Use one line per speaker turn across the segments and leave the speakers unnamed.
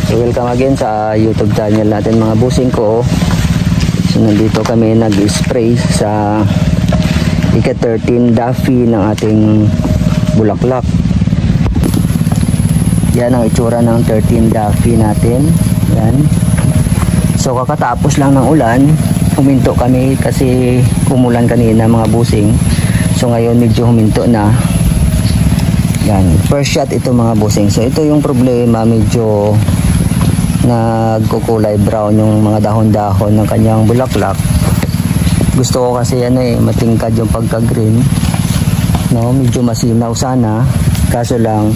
So welcome again sa YouTube channel natin mga busing ko. So nandito kami nag-spray sa ika-13 Daffy ng ating bulaklak. Yan ang itsura ng 13 Daffy natin. Yan. So kakatapos lang ng ulan, huminto kami kasi umulan kanina mga busing. So ngayon medyo huminto na. Yan, first shot ito mga busing. So ito yung problema, medyo nagkukulay brown yung mga dahon-dahon ng kanyang bulaklak. Gusto ko kasi matingkad yung pagka-green. No, medyo masinaw sana. Kaso lang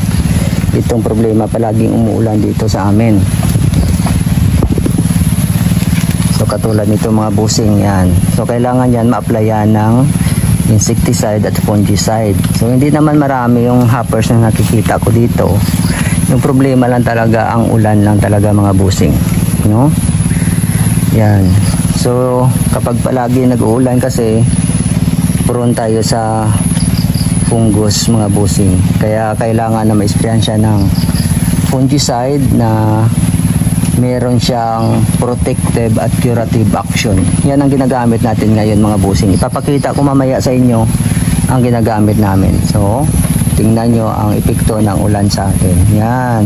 itong problema, palaging umuulan dito sa amin. So katulad nito mga busing yan. So kailangan yan ma-applyan ng insecticide at fungicide. So hindi naman marami yung hoppers na nakikita ko dito. Yung problema lang talaga, ang ulan lang talaga mga busing, no? Yan. So kapag palagi nag-uulan kasi prone tayo sa fungus mga busing. Kaya kailangan na ma-sprayan siya ng fungicide na meron siyang protective at curative action. Yan ang ginagamit natin ngayon mga busing. Ipapakita ko mamaya sa inyo ang ginagamit namin. So tingnan nyo ang epekto ng ulan sa atin. Yan.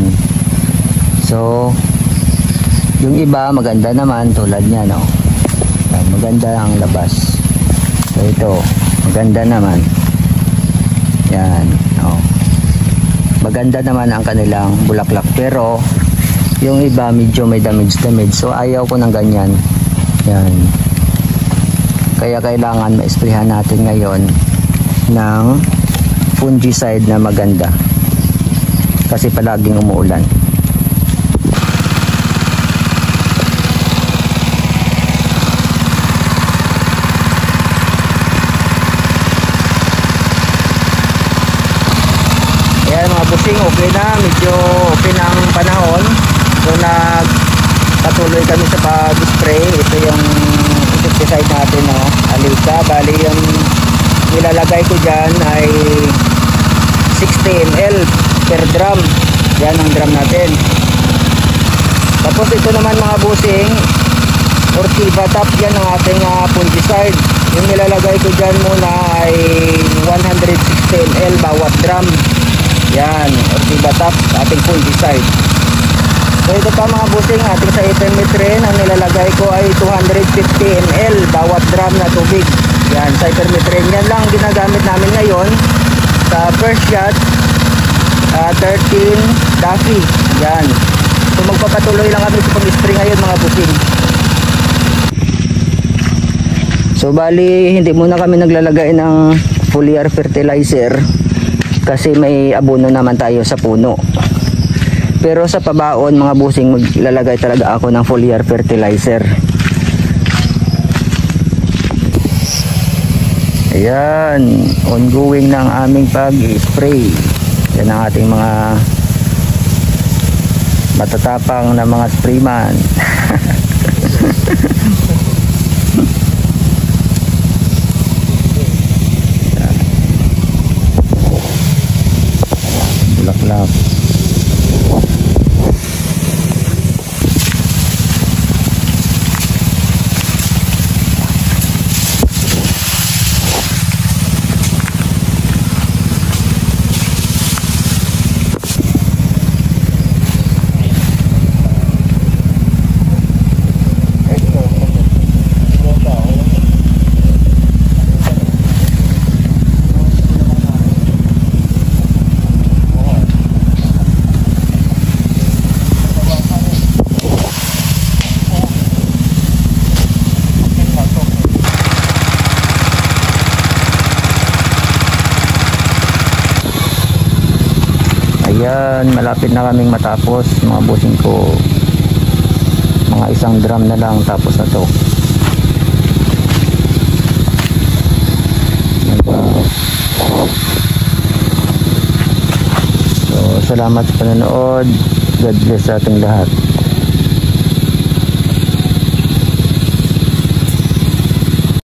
So yung iba maganda naman tulad niya, no? Yan, maganda ang labas. So ito maganda naman. Yan. Oh. Maganda naman ang kanilang bulaklak, pero yung iba medyo may damage. So ayaw ko ng ganyan. Yan. Kaya kailangan ma-sprayhan natin ngayon ng fungicide na maganda. Kasi palaging umuulan. Ayan mga busing, okay na. Medyo okay na ang panahon. So nagpatuloy kami sa pag-spray. Ito yung insecticide natin, no? Alika. Bali yung nilalagay ko dyan ay 60 ml per drum. Yan ang drum natin. Tapos ito naman mga busing, Ortiva Top. Yan ang ating fungicide. Yung nilalagay ko dyan muna ay 160 ml bawat drum. Yan, Ortiva Top, ating fungicide. So ito pa mga busing, ating sa ipermethrin, ang nilalagay ko ay 250 ml bawat drum na tubig. Yan, sa ipermethrin. Yan lang ginagamit namin ngayon sa first shot, 13 Daffy. Yan. So magpapatuloy lang kami sa pag-spray ngayon mga busing. So bali, hindi muna kami naglalagay ng foliar fertilizer kasi may abono naman tayo sa puno. Pero sa pabaon mga busing, maglalagay talaga ako ng foliar fertilizer. Ayan, ongoing ng aming pag-spray. Yan ang ating mga matatapang na mga sprayman. Bulaklak. Ayan, malapit na kaming matapos mga busing ko. Mga isang drum na lang tapos na to. So salamat sa panonood. God bless sa ating lahat.